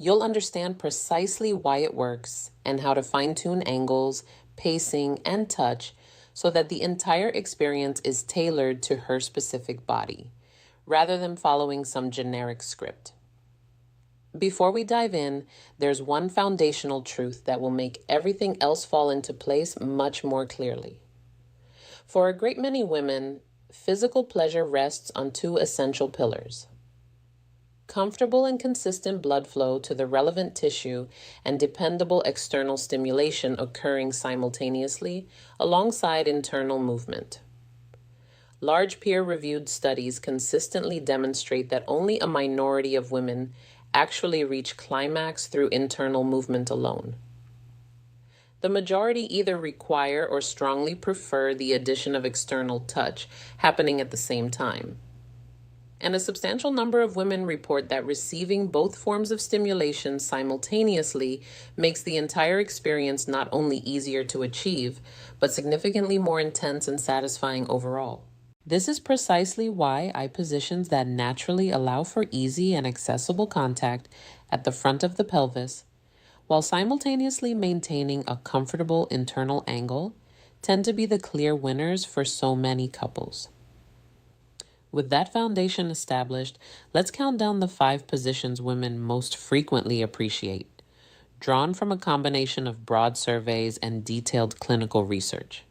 You'll understand precisely why it works and how to fine-tune angles, pacing, and touch so that the entire experience is tailored to her specific body, rather than following some generic script. Before we dive in, there's one foundational truth that will make everything else fall into place much more clearly. For a great many women, physical pleasure rests on two essential pillars: comfortable and consistent blood flow to the relevant tissue and dependable external stimulation occurring simultaneously alongside internal movement. Large peer-reviewed studies consistently demonstrate that only a minority of women actually reach climax through internal movement alone. The majority either require or strongly prefer the addition of external touch happening at the same time. And a substantial number of women report that receiving both forms of stimulation simultaneously makes the entire experience not only easier to achieve, but significantly more intense and satisfying overall. This is precisely why I positions that naturally allow for easy and accessible contact at the front of the pelvis, while simultaneously maintaining a comfortable internal angle, tend to be the clear winners for so many couples. With that foundation established, let's count down the 5 positions women most frequently appreciate, drawn from a combination of broad surveys and detailed clinical research.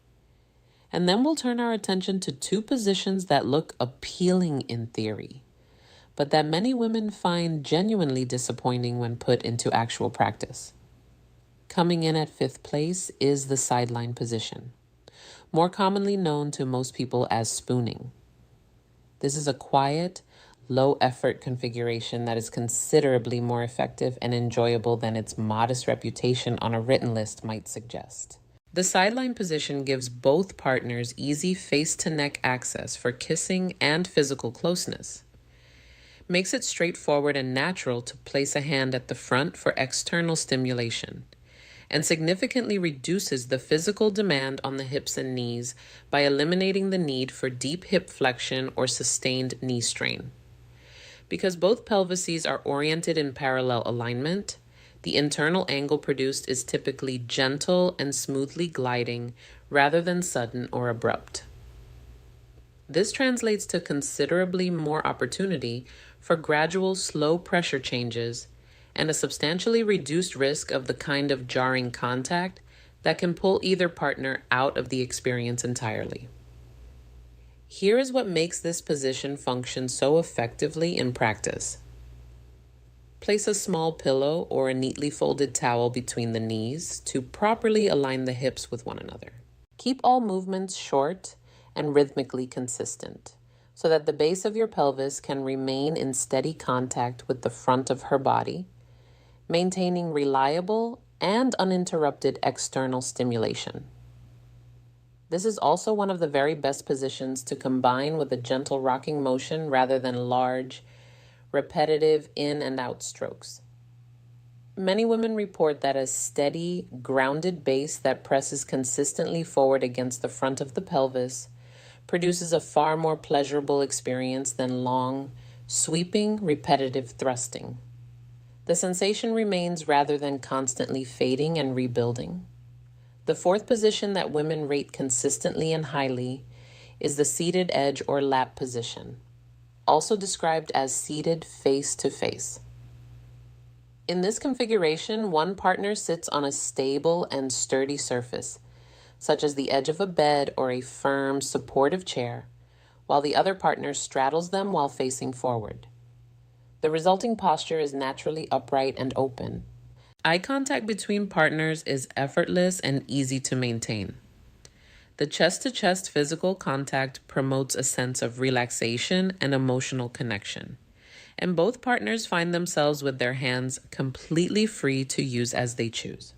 And then we'll turn our attention to 2 positions that look appealing in theory, but that many women find genuinely disappointing when put into actual practice. Coming in at 5th place is the sideline position, more commonly known to most people as spooning. This is a quiet, low-effort configuration that is considerably more effective and enjoyable than its modest reputation on a written list might suggest. The sideline position gives both partners easy face-to-neck access for kissing and physical closeness. Makes it straightforward and natural to place a hand at the front for external stimulation, and significantly reduces the physical demand on the hips and knees by eliminating the need for deep hip flexion or sustained knee strain. Because both pelvises are oriented in parallel alignment, the internal angle produced is typically gentle and smoothly gliding rather than sudden or abrupt. This translates to considerably more opportunity for gradual, slow pressure changes and a substantially reduced risk of the kind of jarring contact that can pull either partner out of the experience entirely. Here is what makes this position function so effectively in practice. Place a small pillow or a neatly folded towel between the knees to properly align the hips with one another. Keep all movements short and rhythmically consistent so that the base of your pelvis can remain in steady contact with the front of her body, maintaining reliable and uninterrupted external stimulation. This is also one of the very best positions to combine with a gentle rocking motion rather than large, repetitive in and out strokes. Many women report that a steady, grounded base that presses consistently forward against the front of the pelvis produces a far more pleasurable experience than long, sweeping, repetitive thrusting. The sensation remains rather than constantly fading and rebuilding. The 4th position that women rate consistently and highly is the seated edge or lap position, also described as seated face-to-face. In this configuration, one partner sits on a stable and sturdy surface, such as the edge of a bed or a firm, supportive chair, while the other partner straddles them while facing forward. The resulting posture is naturally upright and open. Eye contact between partners is effortless and easy to maintain. The chest-to-chest physical contact promotes a sense of relaxation and emotional connection, and both partners find themselves with their hands completely free to use as they choose.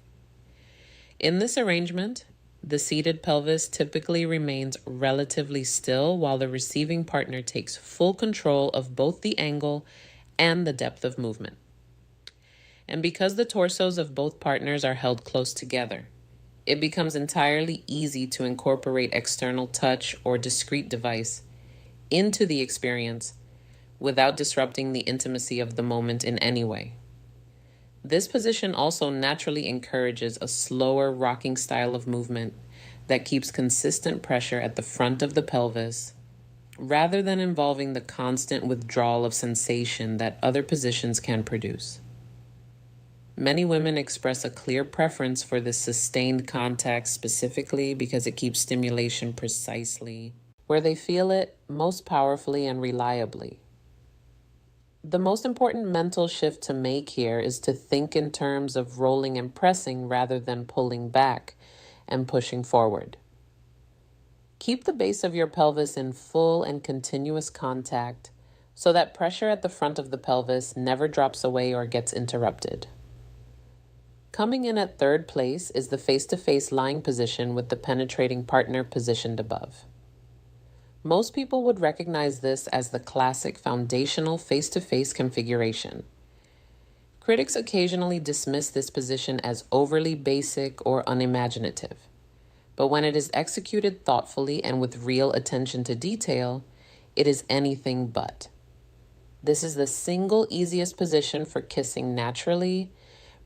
In this arrangement, the seated pelvis typically remains relatively still while the receiving partner takes full control of both the angle and the depth of movement. And because the torsos of both partners are held close together, it becomes entirely easy to incorporate external touch or discrete device into the experience without disrupting the intimacy of the moment in any way. This position also naturally encourages a slower rocking style of movement that keeps consistent pressure at the front of the pelvis, rather than involving the constant withdrawal of sensation that other positions can produce. Many women express a clear preference for this sustained contact specifically because it keeps stimulation precisely where they feel it most powerfully and reliably. The most important mental shift to make here is to think in terms of rolling and pressing rather than pulling back and pushing forward. Keep the base of your pelvis in full and continuous contact so that pressure at the front of the pelvis never drops away or gets interrupted. Coming in at third place is the face-to-face lying position with the penetrating partner positioned above. Most people would recognize this as the classic foundational face-to-face configuration. Critics occasionally dismiss this position as overly basic or unimaginative, but when it is executed thoughtfully and with real attention to detail, it is anything but. This is the single easiest position for kissing naturally,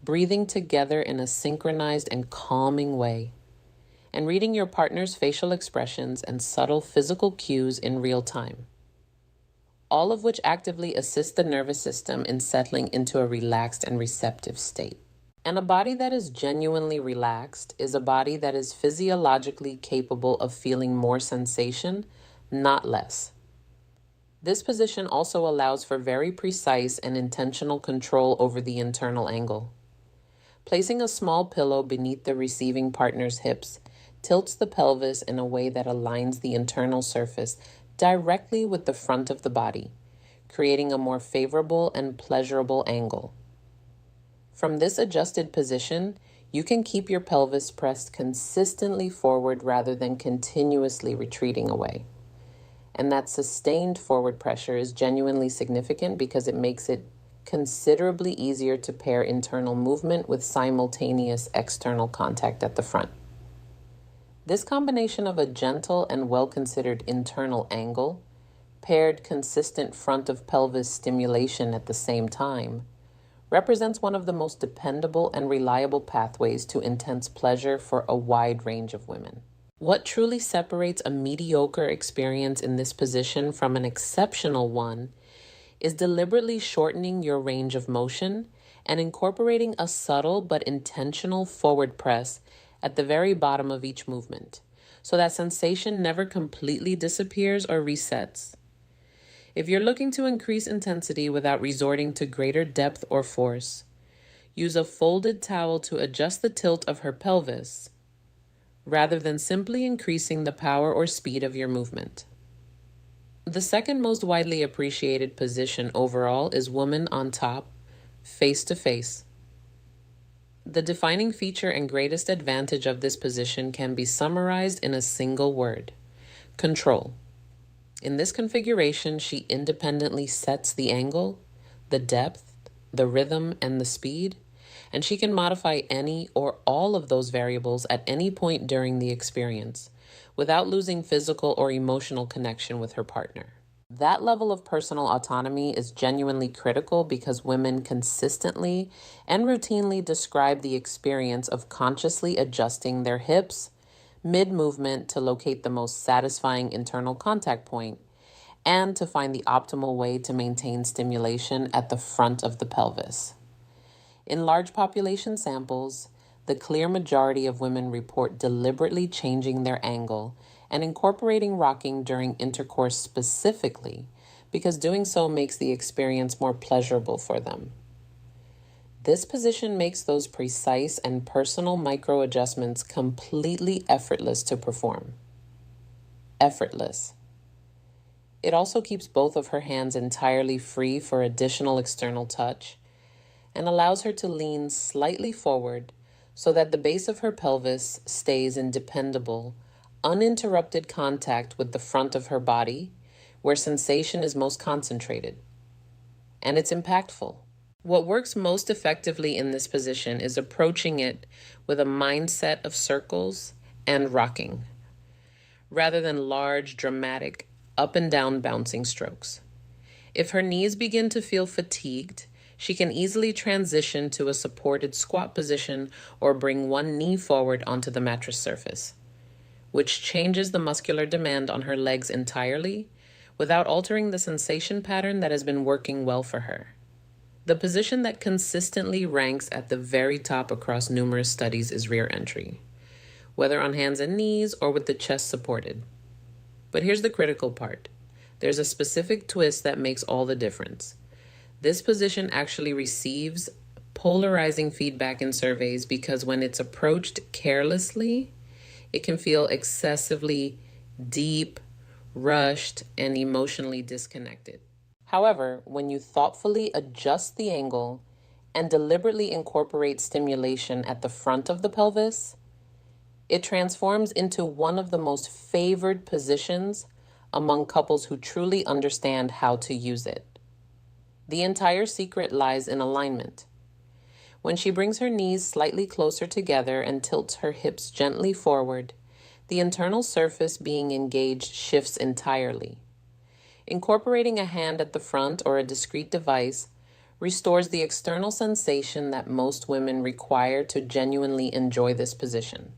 breathing together in a synchronized and calming way, and reading your partner's facial expressions and subtle physical cues in real time, all of which actively assist the nervous system in settling into a relaxed and receptive state. And a body that is genuinely relaxed is a body that is physiologically capable of feeling more sensation, not less. This position also allows for very precise and intentional control over the internal angle. Placing a small pillow beneath the receiving partner's hips tilts the pelvis in a way that aligns the internal surface directly with the front of the body, creating a more favorable and pleasurable angle. From this adjusted position, you can keep your pelvis pressed consistently forward rather than continuously retreating away. And that sustained forward pressure is genuinely significant because it makes it considerably easier to pair internal movement with simultaneous external contact at the front. This combination of a gentle and well-considered internal angle, paired consistent front of pelvis stimulation at the same time, represents one of the most dependable and reliable pathways to intense pleasure for a wide range of women. What truly separates a mediocre experience in this position from an exceptional one is deliberately shortening your range of motion and incorporating a subtle but intentional forward press at the very bottom of each movement, so that sensation never completely disappears or resets. If you're looking to increase intensity without resorting to greater depth or force, use a folded towel to adjust the tilt of her pelvis, rather than simply increasing the power or speed of your movement. The second most widely appreciated position overall is woman on top, face to face. The defining feature and greatest advantage of this position can be summarized in a single word: control. In this configuration, she independently sets the angle, the depth, the rhythm, and the speed, and she can modify any or all of those variables at any point during the experience, without losing physical or emotional connection with her partner. That level of personal autonomy is genuinely critical because women consistently and routinely describe the experience of consciously adjusting their hips mid-movement to locate the most satisfying internal contact point and to find the optimal way to maintain stimulation at the front of the pelvis. In large population samples, the clear majority of women report deliberately changing their angle and incorporating rocking during intercourse specifically because doing so makes the experience more pleasurable for them. This position makes those precise and personal micro adjustments completely effortless to perform. Effortless. It also keeps both of her hands entirely free for additional external touch and allows her to lean slightly forward so that the base of her pelvis stays in dependable, uninterrupted contact with the front of her body, where sensation is most concentrated. And it's impactful. What works most effectively in this position is approaching it with a mindset of circles and rocking, rather than large, dramatic, up and down bouncing strokes. If her knees begin to feel fatigued, She can easily transition to a supported squat position or bring one knee forward onto the mattress surface, which changes the muscular demand on her legs entirely without altering the sensation pattern that has been working well for her. The position that consistently ranks at the very top across numerous studies is rear entry, whether on hands and knees or with the chest supported. But here's the critical part. There's a specific twist that makes all the difference. This position actually receives polarizing feedback in surveys because when it's approached carelessly, it can feel excessively deep, rushed, and emotionally disconnected. However, when you thoughtfully adjust the angle and deliberately incorporate stimulation at the front of the pelvis, it transforms into one of the most favored positions among couples who truly understand how to use it. The entire secret lies in alignment. When she brings her knees slightly closer together and tilts her hips gently forward, the internal surface being engaged shifts entirely. Incorporating a hand at the front or a discrete device restores the external sensation that most women require to genuinely enjoy this position.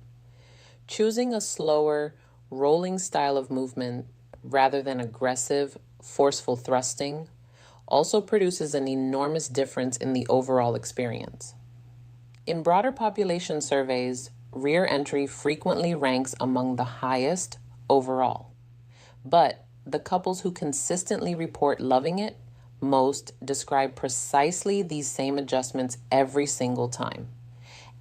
Choosing a slower, rolling style of movement rather than aggressive, forceful thrusting also produces an enormous difference in the overall experience. In broader population surveys, rear entry frequently ranks among the highest overall. But the couples who consistently report loving it most describe precisely these same adjustments every single time.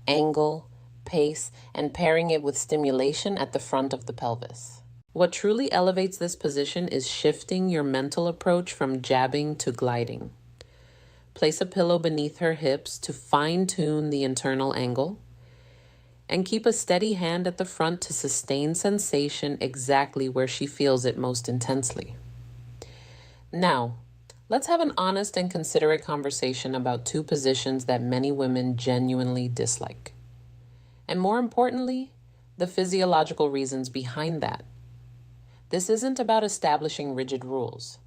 Angle, pace, and pairing it with stimulation at the front of the pelvis. What truly elevates this position is shifting your mental approach from jabbing to gliding. Place a pillow beneath her hips to fine-tune the internal angle, and keep a steady hand at the front to sustain sensation exactly where she feels it most intensely. Now, let's have an honest and considerate conversation about two positions that many women genuinely dislike. And more importantly, the physiological reasons behind that. This isn't about establishing rigid rules.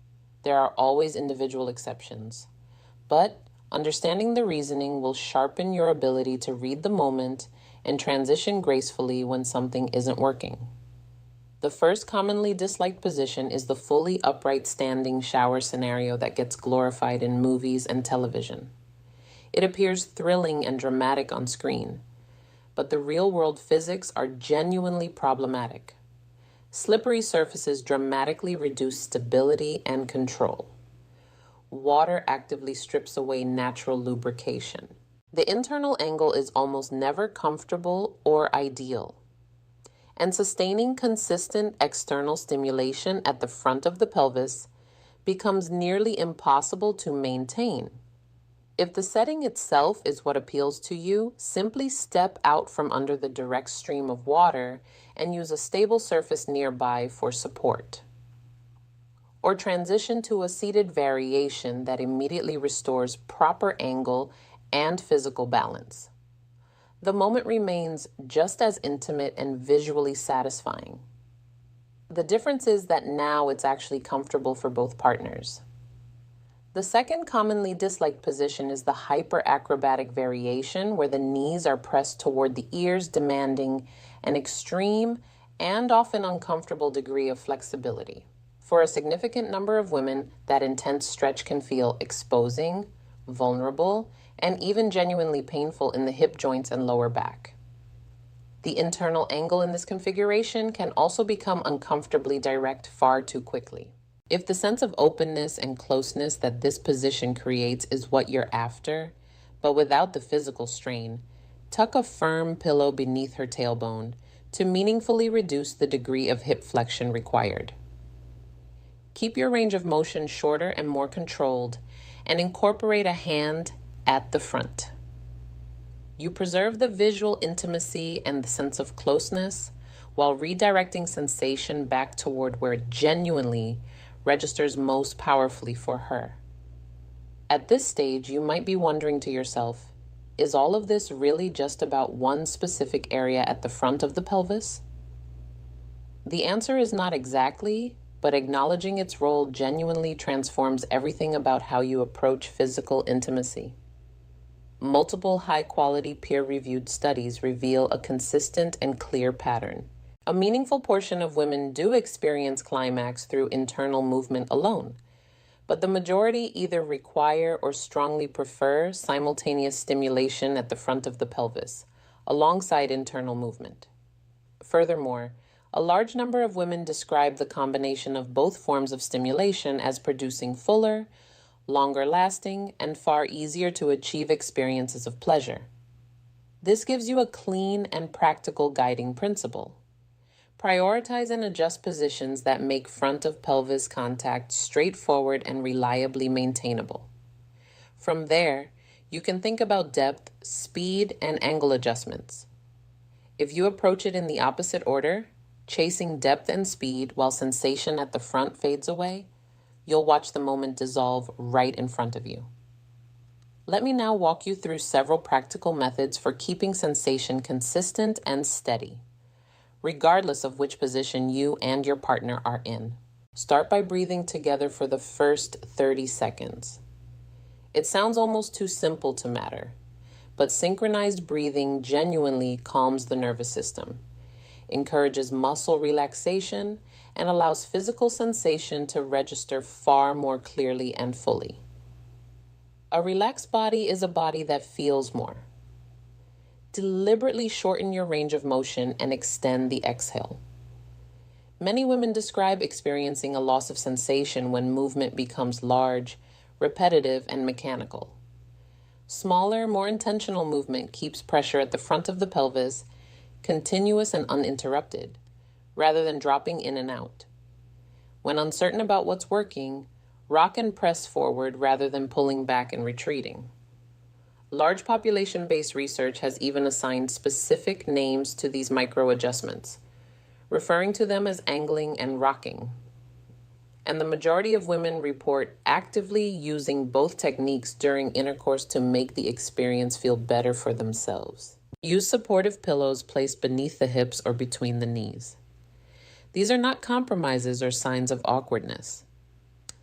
There are always individual exceptions. But understanding the reasoning will sharpen your ability to read the moment and transition gracefully when something isn't working. The first commonly disliked position is the fully upright standing shower scenario that gets glorified in movies and television. It appears thrilling and dramatic on screen, but the real-world physics are genuinely problematic. Slippery surfaces dramatically reduce stability and control. Water actively strips away natural lubrication. The internal angle is almost never comfortable or ideal, and sustaining consistent external stimulation at the front of the pelvis becomes nearly impossible to maintain. If the setting itself is what appeals to you, simply step out from under the direct stream of water and use a stable surface nearby for support. Or transition to a seated variation that immediately restores proper angle and physical balance. The moment remains just as intimate and visually satisfying. The difference is that now it's actually comfortable for both partners. The second commonly disliked position is the hyper-acrobatic variation where the knees are pressed toward the ears, demanding an extreme and often uncomfortable degree of flexibility. For a significant number of women, that intense stretch can feel exposing, vulnerable, and even genuinely painful in the hip joints and lower back. The internal angle in this configuration can also become uncomfortably direct far too quickly. If the sense of openness and closeness that this position creates is what you're after, but without the physical strain, tuck a firm pillow beneath her tailbone to meaningfully reduce the degree of hip flexion required. Keep your range of motion shorter and more controlled, and incorporate a hand at the front. You preserve the visual intimacy and the sense of closeness while redirecting sensation back toward where it genuinely registers most powerfully for her. At this stage, you might be wondering to yourself, is all of this really just about one specific area at the front of the pelvis? The answer is not exactly, but acknowledging its role genuinely transforms everything about how you approach physical intimacy. Multiple high-quality peer-reviewed studies reveal a consistent and clear pattern. A meaningful portion of women do experience climax through internal movement alone, but the majority either require or strongly prefer simultaneous stimulation at the front of the pelvis, alongside internal movement. Furthermore, a large number of women describe the combination of both forms of stimulation as producing fuller, longer lasting, and far easier to achieve experiences of pleasure. This gives you a clean and practical guiding principle. Prioritize and adjust positions that make front of pelvis contact straightforward and reliably maintainable. From there, you can think about depth, speed, and angle adjustments. If you approach it in the opposite order, chasing depth and speed while sensation at the front fades away, you'll watch the moment dissolve right in front of you. Let me now walk you through several practical methods for keeping sensation consistent and steady, regardless of which position you and your partner are in. Start by breathing together for the first 30 seconds. It sounds almost too simple to matter, but synchronized breathing genuinely calms the nervous system, encourages muscle relaxation, and allows physical sensation to register far more clearly and fully. A relaxed body is a body that feels more. Deliberately shorten your range of motion and extend the exhale. Many women describe experiencing a loss of sensation when movement becomes large, repetitive, and mechanical. Smaller, more intentional movement keeps pressure at the front of the pelvis continuous and uninterrupted, rather than dropping in and out. When uncertain about what's working, rock and press forward rather than pulling back and retreating. Large population-based research has even assigned specific names to these micro-adjustments, referring to them as angling and rocking. And the majority of women report actively using both techniques during intercourse to make the experience feel better for themselves. Use supportive pillows placed beneath the hips or between the knees. These are not compromises or signs of awkwardness.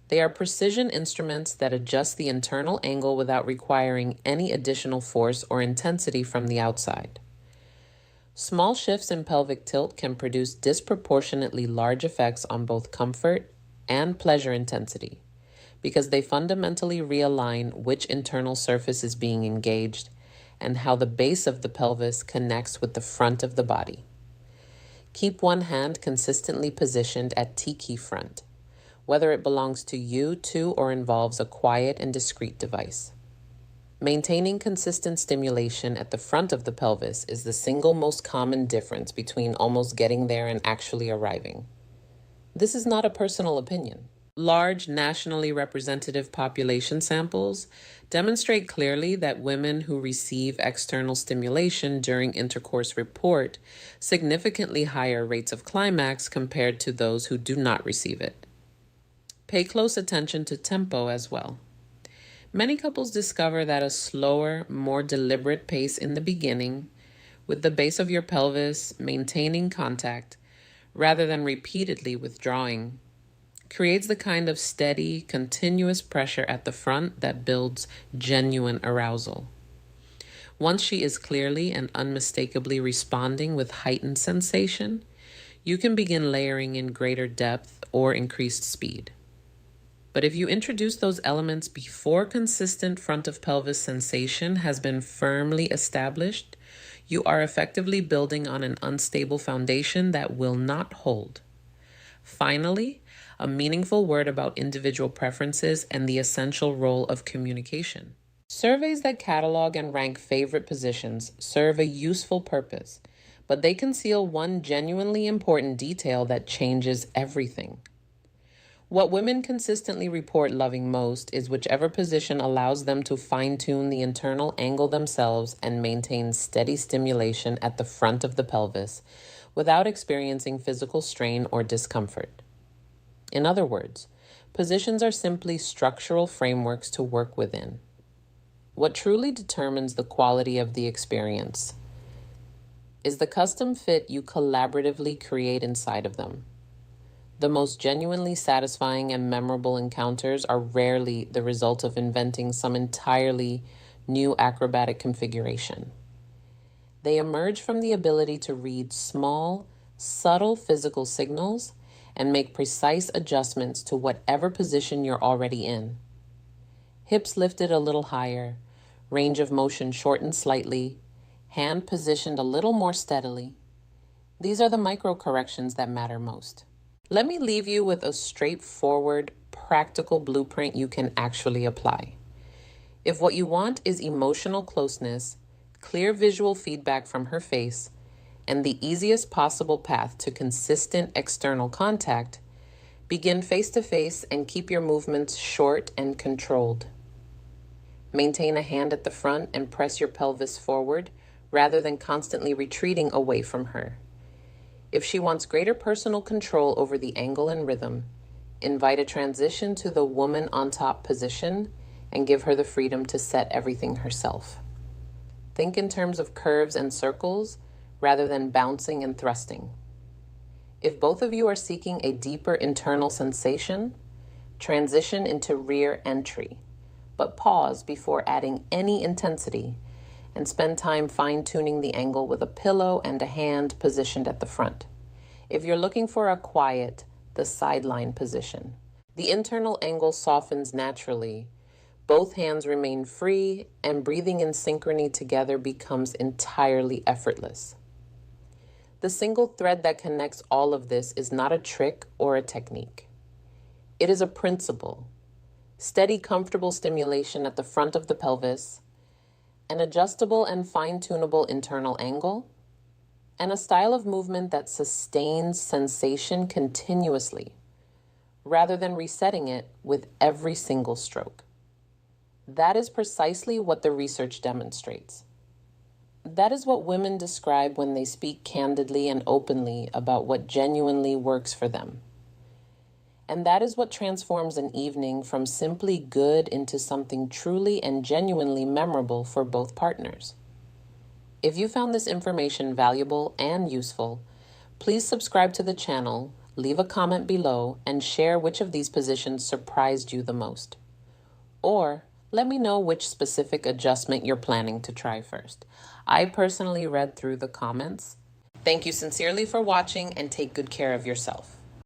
They are precision instruments that adjust the internal angle without requiring any additional force or intensity from the outside. Small shifts in pelvic tilt can produce disproportionately large effects on both comfort and pleasure intensity, because they fundamentally realign which internal surface is being engaged and how the base of the pelvis connects with the front of the body. Keep one hand consistently positioned at T-key front, whether it belongs to you, to, or involves a quiet and discreet device. Maintaining consistent stimulation at the front of the pelvis is the single most common difference between almost getting there and actually arriving. This is not a personal opinion. Large nationally representative population samples demonstrate clearly that women who receive external stimulation during intercourse report significantly higher rates of climax compared to those who do not receive it. Pay close attention to tempo as well. Many couples discover that a slower, more deliberate pace in the beginning, with the base of your pelvis maintaining contact rather than repeatedly withdrawing, creates the kind of steady, continuous pressure at the front that builds genuine arousal. Once she is clearly and unmistakably responding with heightened sensation, you can begin layering in greater depth or increased speed. But if you introduce those elements before consistent front of pelvis sensation has been firmly established, you are effectively building on an unstable foundation that will not hold. Finally, a meaningful word about individual preferences and the essential role of communication. Surveys that catalog and rank favorite positions serve a useful purpose, but they conceal one genuinely important detail that changes everything. What women consistently report loving most is whichever position allows them to fine-tune the internal angle themselves and maintain steady stimulation at the front of the pelvis without experiencing physical strain or discomfort. In other words, positions are simply structural frameworks to work within. What truly determines the quality of the experience is the custom fit you collaboratively create inside of them. The most genuinely satisfying and memorable encounters are rarely the result of inventing some entirely new acrobatic configuration. They emerge from the ability to read small, subtle physical signals and make precise adjustments to whatever position you're already in. Hips lifted a little higher, range of motion shortened slightly, hand positioned a little more steadily. These are the micro corrections that matter most. Let me leave you with a straightforward, practical blueprint you can actually apply. If what you want is emotional closeness, clear visual feedback from her face, and the easiest possible path to consistent external contact, begin face to face and keep your movements short and controlled. Maintain a hand at the front and press your pelvis forward rather than constantly retreating away from her. If she wants greater personal control over the angle and rhythm, invite a transition to the woman on top position and give her the freedom to set everything herself. Think in terms of curves and circles rather than bouncing and thrusting. If both of you are seeking a deeper internal sensation, transition into rear entry, but pause before adding any intensity and spend time fine-tuning the angle with a pillow and a hand positioned at the front. If you're looking for a quiet, the sideline position. The internal angle softens naturally. Both hands remain free, and breathing in synchrony together becomes entirely effortless. The single thread that connects all of this is not a trick or a technique. It is a principle. Steady, comfortable stimulation at the front of the pelvis, an adjustable and fine-tunable internal angle, and a style of movement that sustains sensation continuously, rather than resetting it with every single stroke. That is precisely what the research demonstrates. That is what women describe when they speak candidly and openly about what genuinely works for them. And that is what transforms an evening from simply good into something truly and genuinely memorable for both partners. If you found this information valuable and useful, please subscribe to the channel, leave a comment below, and share which of these positions surprised you the most. Or let me know which specific adjustment you're planning to try first. I personally read through the comments. Thank you sincerely for watching, and take good care of yourself.